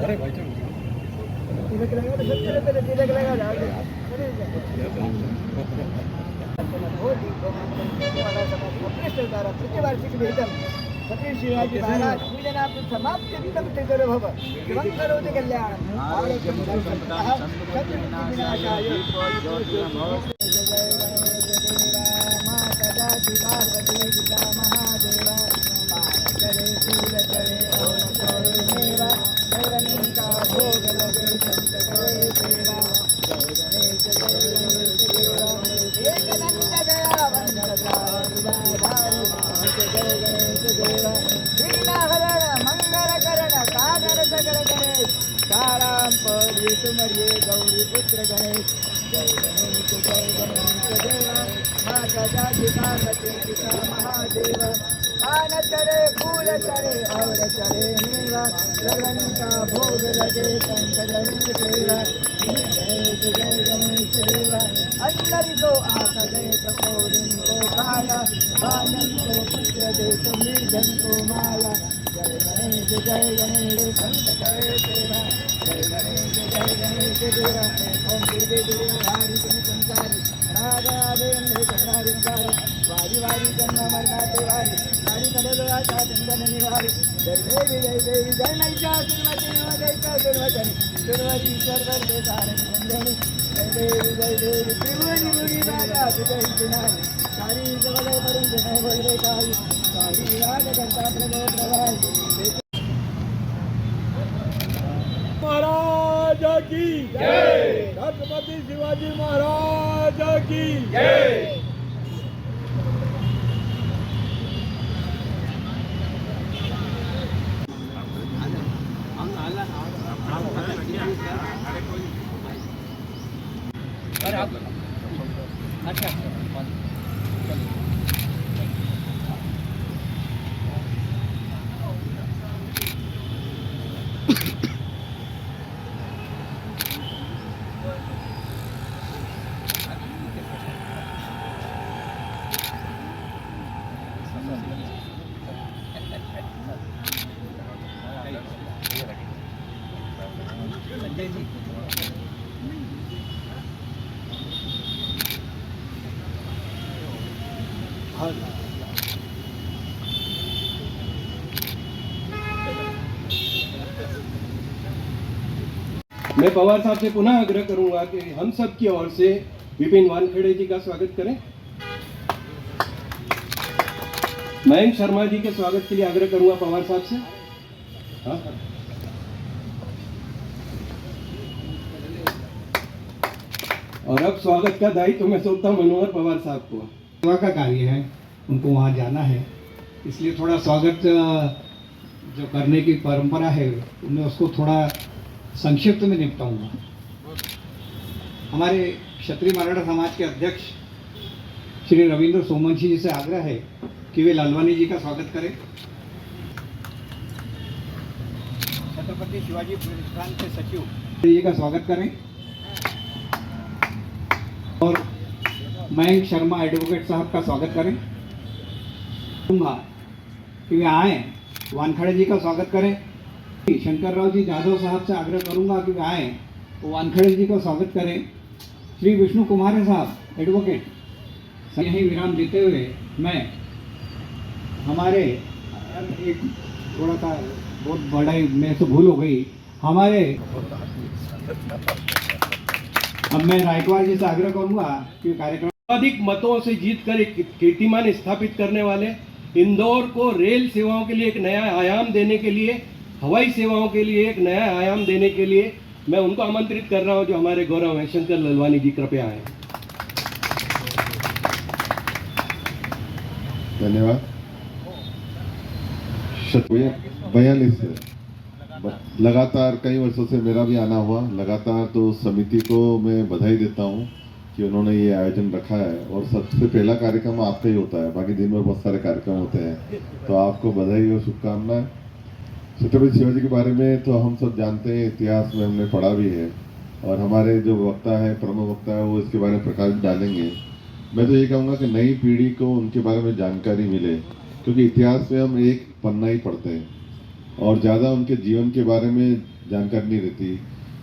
तिलक लगा तो सबसे पहले तिलक लगा जाओगे सती शिवाजी महाराज पूजनार्थं समाप्त्यर्थं त्रिगुरुभव शिवं करोति कल्याणं विनाशाय गौरी पुत्र गणेश जय गणेश देवा माता पिता महादेव पान चढ़े फूल चढ़े और चढ़े मेवा लगन का भोग लगे शंकर सेवा जय गणेश देवा अंदर को आस दे कपोरिन को खाया आनंद को पुत्र दे निर्धन को माला जय गणेश शंकर सेवा जय गणेश देवा ओम दुर्गे दुर्गे हरि संसारी राधा देन्द्र चंद्रारिंगारी वारी वारी जन्म मरना देवारी नारी करोड़ा चंदन निवारी जय देवी जय महिषासुरमर्दिनी सुरवरी सर्वर देसारन नंदनी जय देवी त्रिभुवनी मुनि राजा जय सुनारी सारी जगत परम जय बोले काई सारी राग करता प्रभु प्रभाई महाराज की जय छत्रपति शिवाजी महाराज की जय। मैं पवार साहब से पुनः आग्रह करूंगा कि हम सब की ओर से विपिन वानखेड़े जी का स्वागत करें। मयंक शर्मा जी के स्वागत के लिए आग्रह करूंगा पवार साहब से। हाँ और अब स्वागत का दायित्व मैं सौंपता हूं मनोहर पवार साहब को। सेवा का कार्य है, उनको वहाँ जाना है, इसलिए थोड़ा स्वागत जो करने की परंपरा है मैं उसको थोड़ा संक्षिप्त में निपटाऊंगा। हमारे क्षत्रिय मराठा समाज के अध्यक्ष श्री रविंद्र सोमवंशी जी से आग्रह है कि वे लालवानी जी का स्वागत करें। छत्रपति शिवाजी प्रतिष्ठान के सचिव जी का स्वागत करें और मयंक शर्मा एडवोकेट साहब का स्वागत करें। कि वे आए, वानखेड़े जी का स्वागत करें। शंकर राव जी जाधव साहब से आग्रह करूंगा कि वे आए तो वानखेड़े जी का स्वागत करें। श्री विष्णु कुमार साहब एडवोकेट यहीं विराम देते हुए मैं हमारे एक थोड़ा सा बहुत बड़ा ही मेरे से भूल हो गई हमारे अब मैं रायकवाड़ जी से आग्रह करूंगा कि कार्यक्रम अधिक मतों से जीतकर एक कीर्तिमान स्थापित करने वाले इंदौर को रेल सेवाओं के लिए एक नया आयाम देने के लिए, हवाई सेवाओं के लिए एक नया आयाम देने के लिए मैं उनको आमंत्रित कर रहा हूं जो हमारे गौरव हैं। शंकर ललवानी जी कृपया आए। धन्यवाद। 42 लगातार कई वर्षों से मेरा भी आना हुआ लगातार, तो समिति को मैं बधाई देता हूं कि उन्होंने ये आयोजन रखा है और सबसे पहला कार्यक्रम आपका ही होता है, बाकी दिन में बहुत सारे कार्यक्रम होते हैं, तो आपको बधाई और शुभकामनाएं। छत्रपति शिवाजी के बारे में तो हम सब जानते हैं, इतिहास में हमने पढ़ा भी है और हमारे जो वक्ता है, प्रमुख वक्ता है, वो इसके बारे में प्रकाश डालेंगे। मैं तो ये कहूँगा कि नई पीढ़ी को उनके बारे में जानकारी मिले, क्योंकि इतिहास में हम एक पन्ना ही पढ़ते हैं और ज़्यादा उनके जीवन के बारे में जानकारी नहीं रहती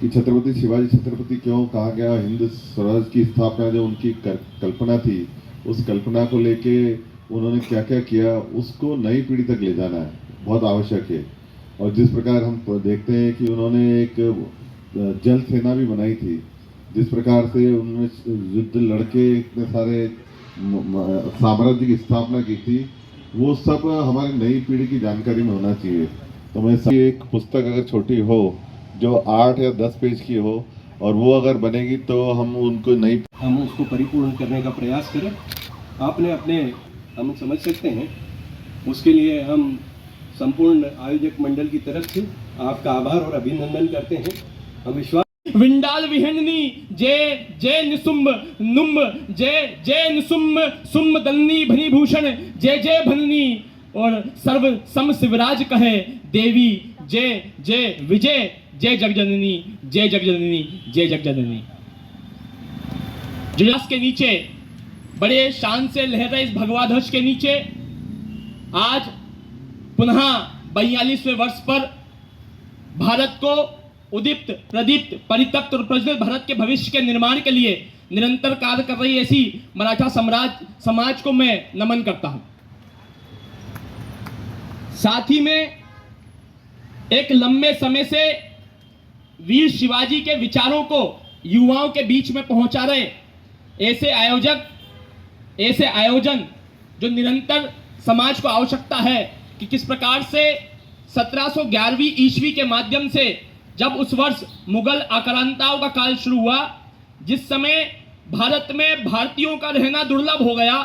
कि छत्रपति शिवाजी छत्रपति क्यों कहा गया। हिंद स्वराज की स्थापना जो उनकी कल्पना थी, उस कल्पना को लेके उन्होंने क्या क्या किया, उसको नई पीढ़ी तक ले जाना है बहुत आवश्यक है। और जिस प्रकार हम देखते हैं कि उन्होंने एक जल सेना भी बनाई थी, जिस प्रकार से उन्होंने युद्ध लड़के इतने सारे साम्राज्य की स्थापना की थी, वो सब हमारी नई पीढ़ी की जानकारी में होना चाहिए। तो मैं एक पुस्तक अगर छोटी हो जो 8 या 10 पेज की हो और वो अगर बनेगी तो हम उसको परिपूर्ण करने का प्रयास करें। आपने अपने हम समझ सकते हैं, उसके लिए हम संपूर्ण आयोजक मंडल की तरफ से आपका आभार और अभिनंदन करते हैं। हम विश्वास विंडाल विहंगनी जय जय निसुम्ब नुम्ब जय जय निसुम्ब सुम्ब दलनी भनी भूषण जय जय भननी और सर्व सम शिवराज कहे देवी जय जय विजय जय जगजननी जय जगजननी जय जगजननी। जुलास के नीचे बड़े शान से लहर रहे इस भगवा ध्वज के नीचे आज पुनः 42वें वर्ष पर भारत को उदीप्त प्रदीप्त परितप्त और प्रज्वलित भारत के भविष्य के निर्माण के लिए निरंतर कार्य कर रही ऐसी मराठा समाज को मैं नमन करता हूं। साथ ही में एक लंबे समय से वीर शिवाजी के विचारों को युवाओं के बीच में पहुंचा रहे ऐसे आयोजन जो निरंतर समाज को आवश्यकता है कि किस प्रकार से 1711वीं ईस्वी के माध्यम से जब उस वर्ष मुगल आक्रांताओं का काल शुरू हुआ, जिस समय भारत में भारतीयों का रहना दुर्लभ हो गया,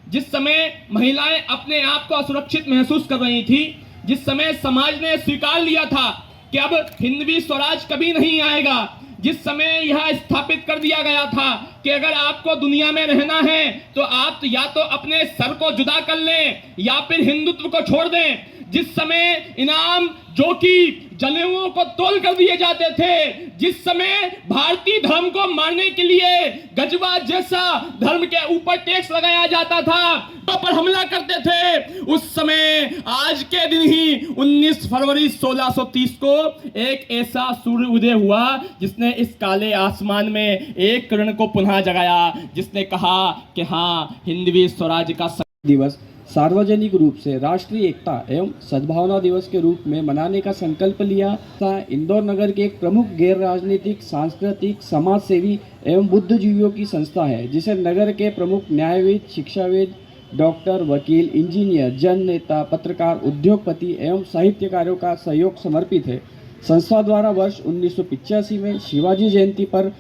जिस समय महिलाएं अपने आप को असुरक्षित महसूस कर रही थी, जिस समय समाज ने स्वीकार लिया था कि अब हिंदवी स्वराज कभी नहीं आएगा, जिस समय यह स्थापित कर दिया गया था कि अगर आपको दुनिया में रहना है तो आप या तो अपने सर को जुदा कर लें या फिर हिंदुत्व को छोड़ दें, जिस समय इनाम जो कि जनेऊओं को तोल कर दिए जाते थे, जिस समय भारतीय धर्म को मारने के लिए गजवा जैसा धर्म के ऊपर टैक्स लगाया जाता था, तो पर हमला करते थे, उस समय आज के दिन ही 19 फरवरी 1630 को एक ऐसा सूर्य उदय हुआ जिसने इस काले आसमान में एक किरण को पुनः जगाया, जिसने कहा कि हाँ, हिंदवी स्वराज का दिवस सार्वजनिक रूप से राष्ट्रीय एकता एवं सद्भावना दिवस के रूप में मनाने का संकल्प लिया था। इंदौर नगर के एक प्रमुख गैर राजनीतिक, सांस्कृतिक, समाज सेवी एवं बुद्धिजीवियों की संस्था है, जिसे नगर के प्रमुख न्यायविद, शिक्षाविद, डॉक्टर, वकील, इंजीनियर, जन नेता, पत्रकार, उद्योगपति एवं साहित्यकारों का सहयोग समर्पित है। संस्था द्वारा वर्ष 1985 में शिवाजी जयंती पर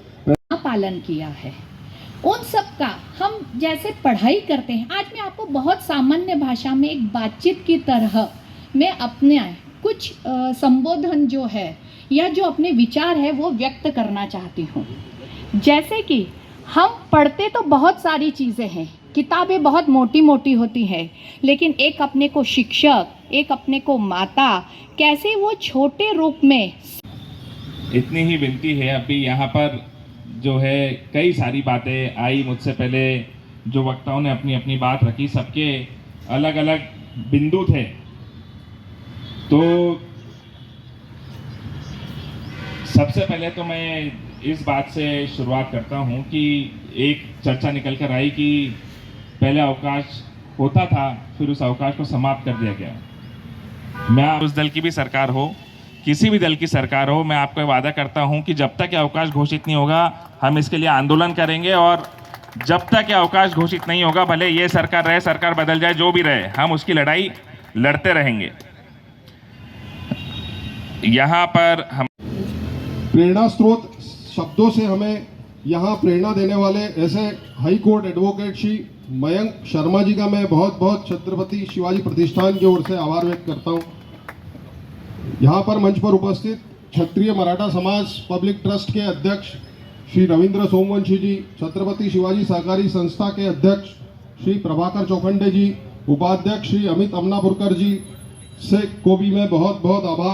पालन किया है। उन सब का हम जैसे पढ़ाई करते हैं, आज मैं आपको बहुत सामान्य भाषा में एक बातचीत की तरह में अपने कुछ संबोधन जो है या जो अपने विचार है वो व्यक्त करना चाहती हूँ। जैसे कि हम पढ़ते तो बहुत सारी चीज़ें हैं, किताबें बहुत मोटी मोटी होती हैं, लेकिन एक अपने को शिक्षक, एक अपने को माता, कैसे वो छोटे रूप में। इतनी ही विनती है। अभी यहाँ पर जो है कई सारी बातें आई, मुझसे पहले जो वक्ताओं ने अपनी अपनी बात रखी, सबके अलग अलग बिंदु थे। तो सबसे पहले तो मैं इस बात से शुरुआत करता हूं कि एक चर्चा निकल कर आई कि पहले अवकाश होता था, फिर उस अवकाश को समाप्त कर दिया गया। मैं उस दल की भी सरकार हो, किसी भी दल की सरकार हो, मैं आपको वादा करता हूं कि जब तक ये अवकाश घोषित नहीं होगा हम इसके लिए आंदोलन करेंगे, और जब तक ये अवकाश घोषित नहीं होगा, भले ये सरकार रहे, सरकार बदल जाए, जो भी रहे, हम उसकी लड़ाई लड़ते रहेंगे। यहाँ पर हम प्रेरणा स्रोत शब्दों से हमें यहाँ प्रेरणा देने वाले ऐसे high court advocate Shri Mayank Sharma ji का मैं बहुत बहुत छत्रपति शिवाजी प्रतिष्ठान की ओर से आभार व्यक्त करता हूँ। यहाँ पर मंच पर उपस्थित क्षत्रिय मराठा समाज पब्लिक ट्रस्ट के अध्यक्ष श्री रविंद्र सोमवंशी जी, छत्रपति शिवाजी सहकारी संस्था के अध्यक्ष श्री प्रभाकर चौखंडे जी, उपाध्यक्ष श्री अमित अमनापुरकर जी से को भी मैं बहुत बहुत आभार